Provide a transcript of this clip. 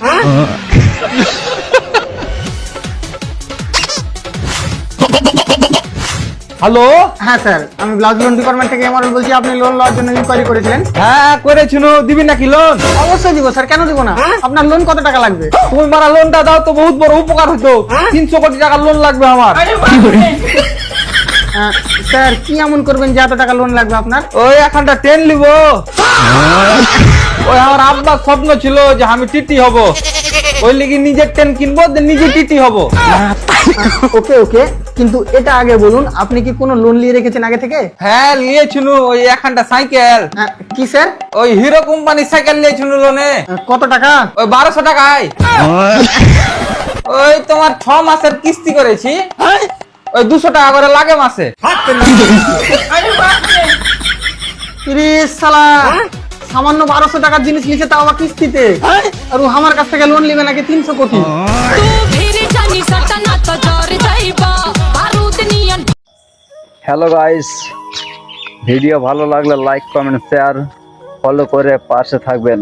Hello, হ্যাঁ sir, আমি blouse loan department থেকে এমআরএল বলছি। আপনি লোন নেওয়ার জন্য ইনকোয়ারি করেছিলেন। হ্যাঁ করেছিল, দিবি নাকি লোন? অবশ্যই দিব স্যার, কেন দিব না? আপনার লোন কত টাকা লাগবে? তুমি মারা লোনটা দাও তো বহুত বড় উপকার হতো। 300 কোটি টাকার লোন লাগবে আমার। স্যার কি এমন করবেন যে এত টাকা লোন লাগবে আপনার? ওই এখানটা ট্রেন লিব। ওই আমার আব্বার স্বপ্ন ছিল যে আমি টিটি হব, ওই লিগে নিজের ট্রেন কিনবো, নিজে টিটি হব। ওকে ওকে, কিন্তু এটা আগে বলুন, আপনি কি কোনো লোন নিয়ে রেখেছেন আগে থেকে? হ্যাঁ নিয়েছিল, ওই এখানটা সাইকেল, কি স্যার? ওই হিরো কোম্পানির সাইকেল নিয়েছিল লোনে। কত টাকা? ওই 1200 টাকায়। ওই তোমার 6 মাসের কিস্তি করেছি, ওই 200 টাকা করে লাগে মাসে। শালা, সামান্য 1200 টাকার জিনিস নিচে, তাও আবার কিস্তিতে। আর ও আমার কাছ থেকে লোন নেবে নাকি 300 কোটি? হ্যালো গাইস, ভিডিও ভালো লাগলে লাইক কমেন্ট শেয়ার ফলো করে পাশে থাকবেন।